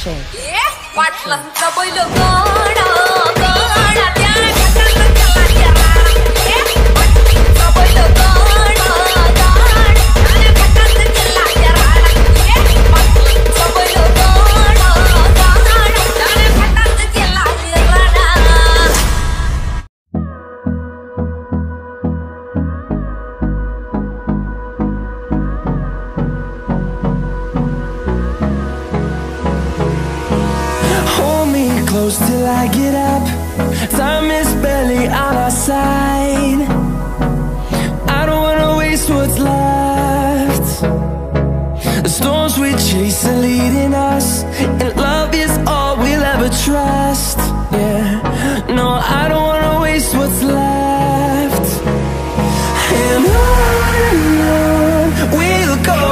Motion. Close till I get up. Time is barely on our side. I don't wanna waste what's left. The storms we chase are leading us, and love is all we'll ever trust. Yeah, no, I don't wanna waste what's left. And on we'll go,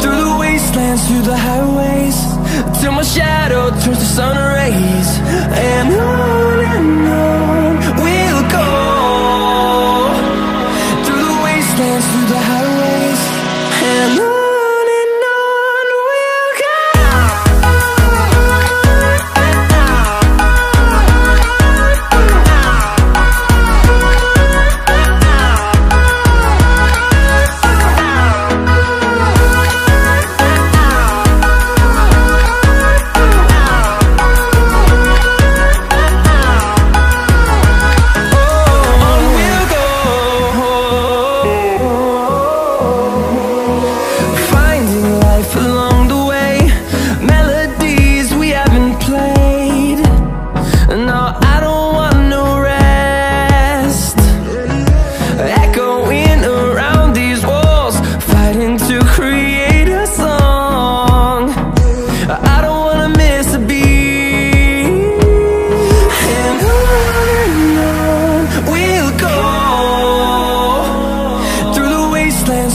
through the wastelands, through the highways, till my shadow turns to sun rays. And on we'll go, through the wastelands, through the highways, and on we'll go.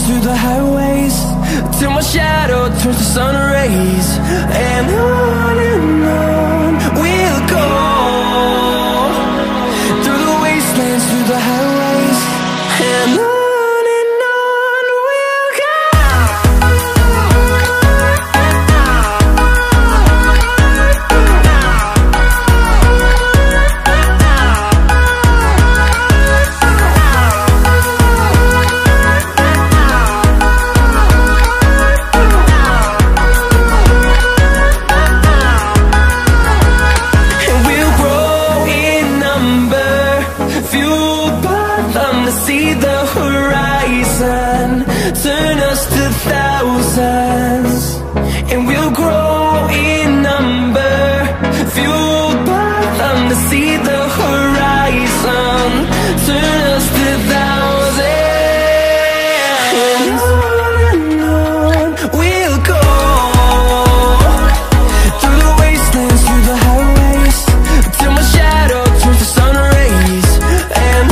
Through the highways, till my shadow turns to sun rays. And on we'll go, through the wastelands, through the highways, and on we'll go. See the horizon, turn us to thousands, and we'll grow in number, fueled by them. To see the horizon, turn us to thousands, and on we'll go, through the wastelands, through the highways, till my shadow turns to sun rays. And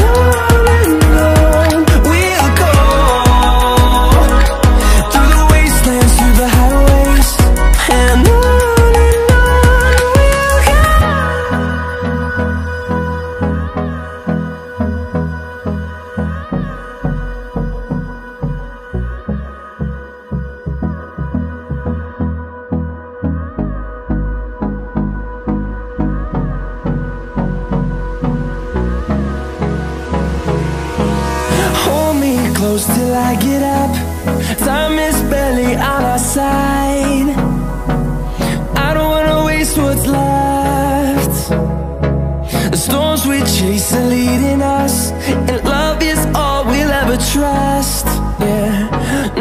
close till I get up. Time is barely on our side. I don't wanna waste what's left. The storms we chase are leading us, and love is all we'll ever trust. Yeah,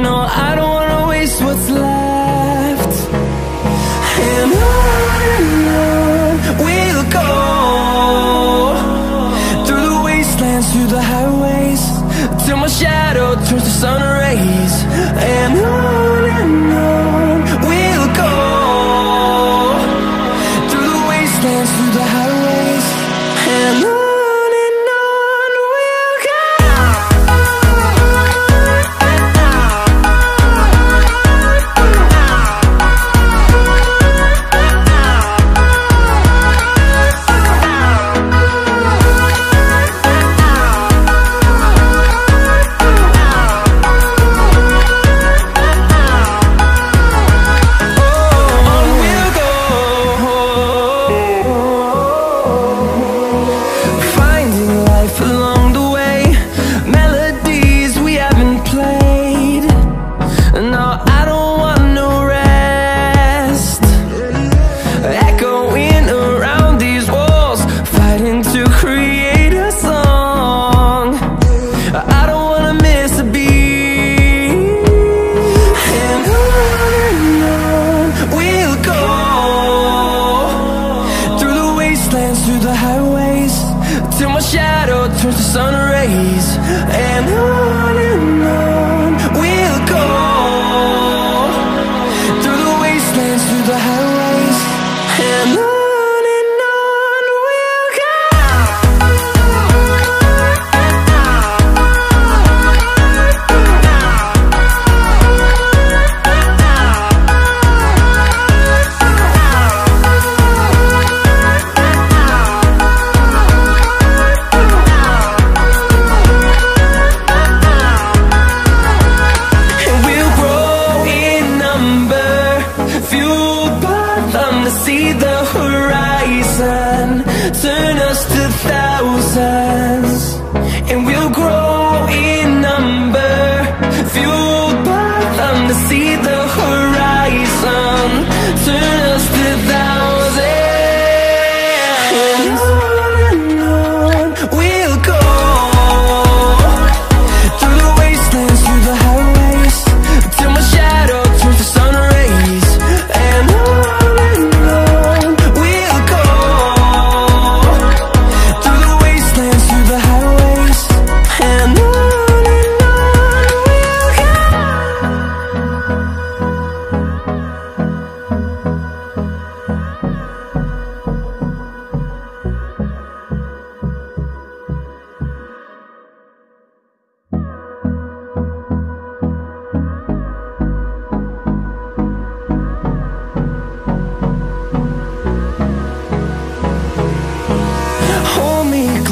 no, I don't wanna waste what's left. And on we'll go, through the wastelands, through the highways, till my shadow turns to sun rays. And on we'll go, through the wastelands, through the highways, and on we'll go.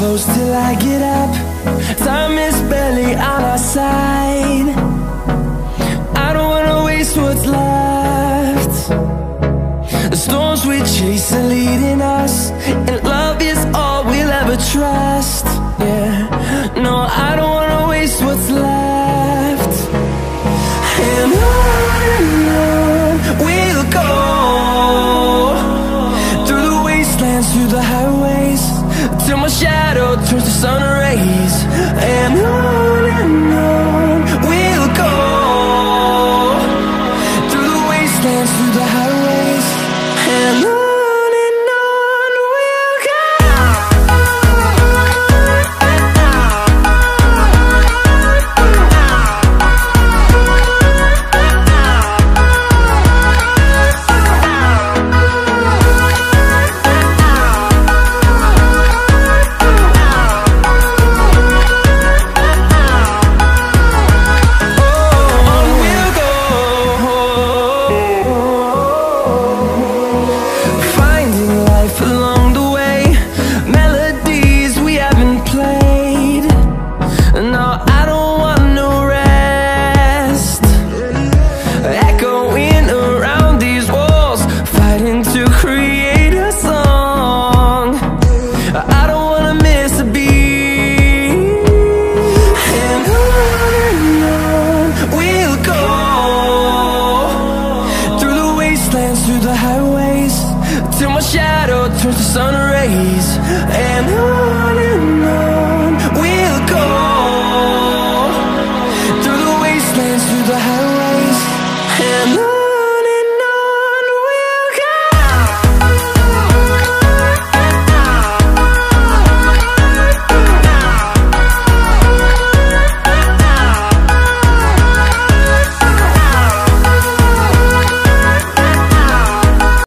close till I get up. Time is barely on